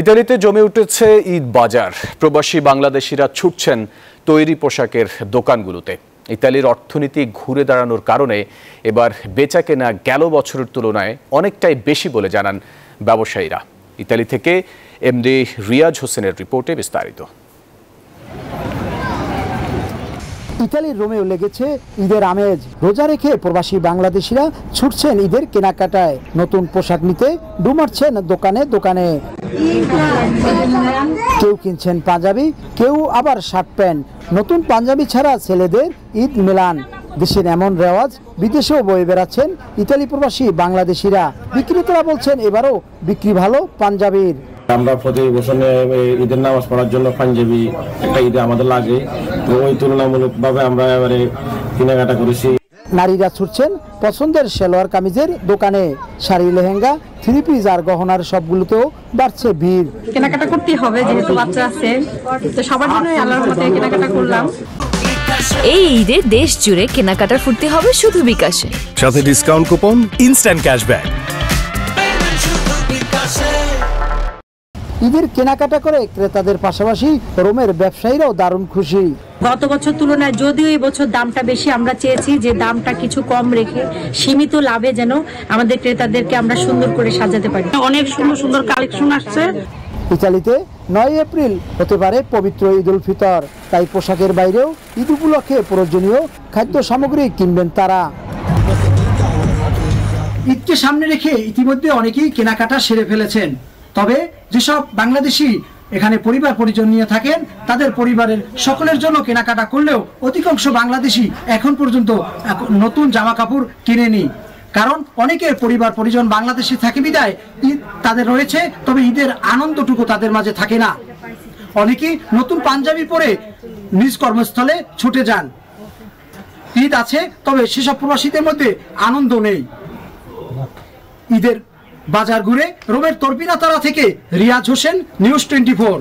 ইতালিতে জমে উঠেছে ঈদ বাজার। প্রবাসী বাংলাদেশিরা ছুটছেন তৈরি পোশাকের দোকানগুলোতে। ইতালির অর্থনীতি ঘুরে দাঁড়ানোর কারণে এবার বেচাকেনা গেল বছরের তুলনায় অনেকটাই বেশি বলে জানান ব্যবসায়ীরা। ইতালি থেকে এমডি রিয়াজ হোসেনের রিপোর্টে বিস্তারিত। ইতালির রোমেও লেগেছে ঈদের আমেজ। রোজা রেখে প্রবাসী বাংলাদেশিরা ছুটছেন ঈদের কেনাকাটায়। নতুন পোশাক নিতে ডুমারছেন দোকানে দোকানে। কেউ কিনছেন পাঞ্জাবি, কেউ আবার শার্ট প্যান্ট। নতুন পাঞ্জাবি ছাড়া ছেলেদের ঈদ মেলান। দেশের এমন রেওয়াজ বিদেশেও বয়ে বেড়াচ্ছেন ইতালি প্রবাসী বাংলাদেশিরা। বিক্রেতারা বলছেন এবারও বিক্রি ভালো পাঞ্জাবির। আমরা প্রতি বছর ঈদের নামাজ পড়ার জন্য পাঞ্জাবি একটা ঈদে আমাদের লাগে, তো ওই তুলনামূলকভাবে আমরা এবারে কেনাকাটা করেছি। নারীরা ছুটছেন পছন্দের সালোয়ার কামিজের দোকানে। শাড়ি, লেহেঙ্গা, থ্রি পিস আর গহনার সবগুলোতেও বাড়ছে ভিড়। কেনাকাটা করতে হবে, যেহেতু বাচ্চা আছে, তো সবার জন্যই আল্লাহর রহমতে কেনাকাটা করলাম। এই ঈদে দেশ জুড়ে কেনাকাটার ফুর্তি হবে শুধু বিকাশে, সাথে ডিসকাউন্ট কুপন, ইনস্ট্যান্ট ক্যাশব্যাক। ঈদের কেনাকাটা করে ক্রেতাদের পাশাপাশি রোমের ব্যবসায়ীরাও দারুণ খুশি। গত বছর তুলনায় যদিও এই বছর দামটা বেশি, আমরা চেয়েছি যে দামটা কিছু কম রেখে সীমিত লাভে যেন আমাদের ক্রেতাদেরকে আমরা সুন্দর করে সাজাতে পারি। অনেক সুন্দর সুন্দর কালেকশন আসছে। ইতালিতে 9 এপ্রিল হতে পারে পবিত্র ঈদ উল ফিতর, তাই পোশাকের বাইরেও ঈদ উপলক্ষে প্রয়োজনীয় খাদ্য সামগ্রী কিনবেন তারা। ঈদকে সামনে রেখে ইতিমধ্যে অনেকেই কেনাকাটা সেরে ফেলেছেন। তবে যেসব বাংলাদেশি এখানে পরিবার পরিজন নিয়ে থাকেন, তাদের পরিবারের সকলের জন্য কেনাকাটা করলেও অধিকাংশ বাংলাদেশি এখন পর্যন্ত নতুন জামা কাপড় কিনেনি। কারণ অনেকের পরিবার পরিজন বাংলাদেশি থাকে বিদায় ঈদ তাদের রয়েছে, তবে ঈদের আনন্দটুকু তাদের মাঝে থাকে না। অনেকেই নতুন পাঞ্জাবি পরে নিজ কর্মস্থলে ছুটে যান। ঈদ আছে, তবে সেসব প্রবাসীদের মধ্যে আনন্দ নেই। ঈদের বাজার ঘুরে রোমের তর্পিনাতারা থেকে রিয়াজ হোসেন, নিউজ 24।